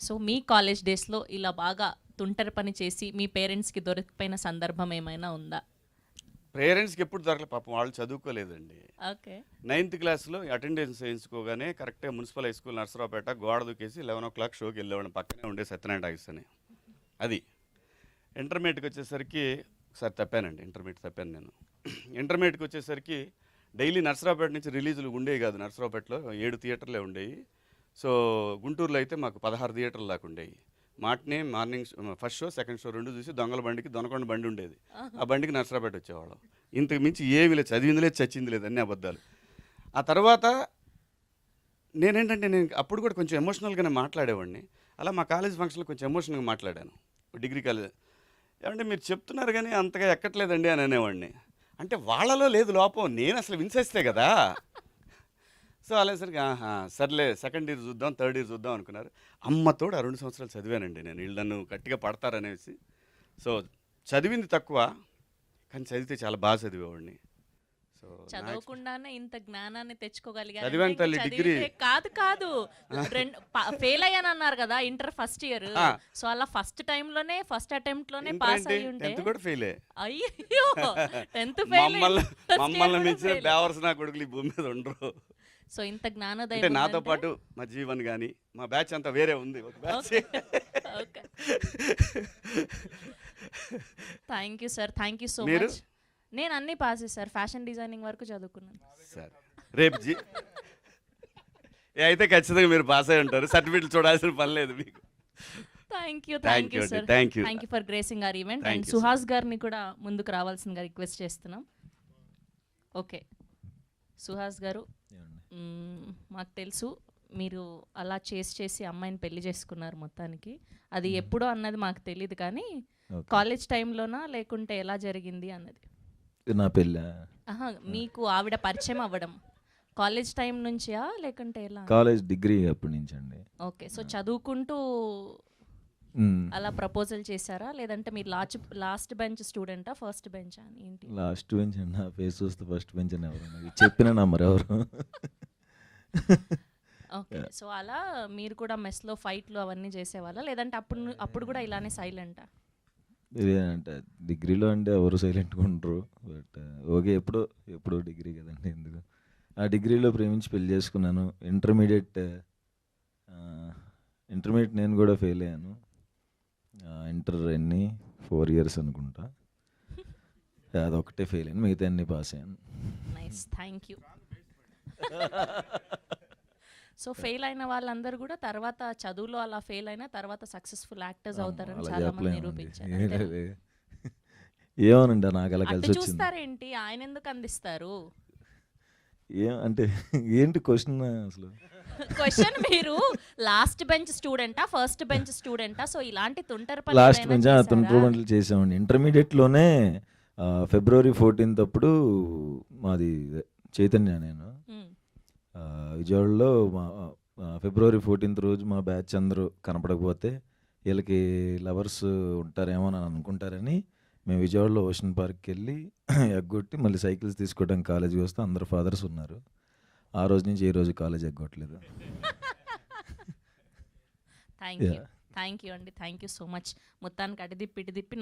So మీ college డేస్లో ఇలా బాగా తుంటరి పని చేసి మీ పేరెంట్స్కి దొరికిపోయిన సందర్భం ఏమైనా ఉందా? పేరెంట్స్కి ఎప్పుడు దొరకలేదు, పాపం వాళ్ళు చదువుకోలేదండి. ఓకే. 9th క్లాస్లో అటెండెన్స్ వేయించుకోగానే కరెక్ట్గా మున్సిపల్ హై స్కూల్ నర్సరావుపేట గోడ దూకేసి 11 షోకి వెళ్ళేవాడిని, పక్కనే ఉండే సత్యనారాయణ టాకీస్ అని. అది ఇంటర్మీడియట్కి వచ్చేసరికి ఒకసారి తప్పానండి, ఇంటర్మీడియట్ తప్పాను నేను. ఇంటర్మీడియట్కి వచ్చేసరికి డైలీ నర్సరావుపేట నుంచి రిలీజులు ఉండేవి కాదు, నర్సరావుపేటలో 7 థియేటర్లే ఉండేవి. సో గుంటూరులో అయితే మాకు 16 థియేటర్లు దాకా ఉండేవి. Morning first show second show రెండు చూసి దొంగల బండికి దొనకొండ బండి ఉండేది, ఆ బండికి నర్సరావుపేట వచ్చేవాళ్ళం. ఇంతకు మించి ఏమీ లేదు, చదివింది లేదు చచ్చింది లేదు, అన్నీ అబద్ధాలు. ఆ తర్వాత నేను అప్పుడు కూడా కొంచెం ఎమోషనల్గానే మాట్లాడేవాడిని. అలా మా కాలేజ్ ఫంక్షన్లో కొంచెం ఎమోషనల్గా మాట్లాడాను, డిగ్రీ కాలేజ్. ఏమంటే మీరు చెప్తున్నారు కానీ అంతగా ఎక్కట్లేదండి అని అనేవాడిని. అంటే వాళ్ళలో లేదు లోపం, నేను అసలు విన్సేస్తే కదా. సో అలాసరికి సర్లే సెకండ్ ఇయర్ చూద్దాం థర్డ్ ఇయర్ చూద్దాం అనుకున్నారు. అమ్మతోడు ఆ 2 సంవత్సరాలు చదివానండి నేను, వీళ్ళు నన్ను గట్టిగా పడతారనేసి. సో చదివింది తక్కువ, కానీ చదివితే చాలా బాగా చదివేవాడిని. సో చదవకుండానే ఇంత జ్ఞానాన్ని తెచ్చుకోగలిగారు. చదివాను తల్లి, డిగ్రీ కాదు ఫెయిల్ అయ్యాను అన్నారు కదా ఇంటర్ ఫస్ట్ ఇయర్. సో అలా ఫస్ట్ అటెంప్ట్ లోనే పాస్ అయ్యి ఉంటే 10th కూడా ఫెయిలే. అయ్యో 10th ఫెయిల్. మమ్మల్ని మించిన బేవర్స్ నా కొడుకులు ఈ భూమి మీద ఉండరు. సో ఇంత జ్ఞానోదయం అంటే నాతో పాటు మా జీవన్ కానీ మా బ్యాచ్ అంతా వేరే ఉంది, ఒక batch. Thank you sir, thank you so మీరు? మచ్. నేను అన్ని పాస్ సార్, ఫ్యాషన్ డిజైనింగ్ వరకు చదువుకున్నాను. సరే రేపు అయితే ఖచ్చితంగా మీరు పాస్ అయి ఉంటారు, సర్టిఫికెట్లు చూడాల్సిన పని లేదు మీకు. Thank you sir, thank you for gracing are event. Thank and you, Suhas గారిని కూడా ముందుకు రావాల్సిందిగా రిక్వెస్ట్ చేస్తున్నాం. ఓకే సుహాస్ గారు, మాకు తెలుసు మీరు అలా చేసి అమ్మాయిని పెళ్లి చేసుకున్నారు మొత్తానికి. అది ఎప్పుడో అన్నది మాకు తెలియదు, కానీ కాలేజ్ టైంలోనా లేకుంటే ఎలా జరిగింది అన్నది? నా పెళ్ళి మీకు ఆవిడ పరిచయం అవ్వడం కాలేజ్ టైం నుంచా లేకుంటే ఎలా? కాలేజ్ డిగ్రీ అప్పటి నుంచి అండి. ఓకే, సో చదువుకుంటూ అలా ప్రపోజల్ చేశారా, లేదంటే మీరు లాస్ట్ బెంచ్ స్టూడెంటా ఫస్ట్ బెంచ్ అని ఏంటి? లాస్ట్ బెంచ్ అండి, నా ఫేస్ చూస్తే ఫస్ట్ బెంచ్ అని ఎవరు చెప్పిన నమ్మరు ఎవరు. ఓకే, సో అలా మీరు కూడా మెస్లో ఫైట్లు అవన్నీ చేసేవాళ్ళా, లేదంటే అప్పుడు కూడా ఇలానే సైలెంటా? అంటే డిగ్రీలో అంటే ఎవరు సైలెంట్గా ఉండరు, బట్ ఓకే ఎప్పుడో డిగ్రీ కదండి, ఎందుకు. ఆ డిగ్రీలో ప్రేమించి పెళ్లి చేసుకున్నాను. ఇంటర్మీడియట్ నేను కూడా ఫెయిల్ అయ్యాను. ఇంటర్ 4 years అనుకుంటా, అదొకటే ఫెయిల్ అయ్యాను, మిగతా అన్ని పాస్ అయ్యాను. Nice, thank you. So fail అయిన వాళ్ళందరూ కూడా తర్వాత చదువులో అలా ఫెయిల్ అయినా తర్వాత సక్సెస్ఫుల్ యాక్టర్స్ అవుతారని చాలా మంది నిరూపించారు. ఏమోనండి నాకు అలా కలిసి వచ్చింది. చూస్తారేంటి, ఆయన ఎందుకు అందిస్తారు? అంటే ఏంటి క్వశ్చన్ అసలు? క్వశ్చన్ మీరు లాస్ట్ బెంచ్ స్టూడెంటా ఫస్ట్ బెంచ్ స్టూడెంటా? సో ఇలాంటి తుంటరి పనులు లాస్ట్ బెంచ్ తుంటరి పనులు చేసామండి. ఇంటర్మీడియట్లోనే February 14th అప్పుడు మాది చైతన్య, నేను విజయవాడలో February 14th రోజు మా బ్యాచ్ అందరూ కనపడకపోతే వీళ్ళకి లవర్స్ ఉంటారేమో అని అనుకుంటారని మేము విజయవాడలో ఓషన్ పార్క్కి వెళ్ళి ఎగ్గొట్టి మళ్ళీ సైకిల్స్ తీసుకోవడానికి కాలేజీకి వస్తే అందరు ఫాదర్స్ ఉన్నారు. ఆ రోజు నుంచి ఈ రోజు కాలేజ్ ఎగ్గొట్టలేదు. థ్యాంక్ యూ అండి, థ్యాంక్ యూ సో మచ్. మొత్తానికి అటు తిప్పి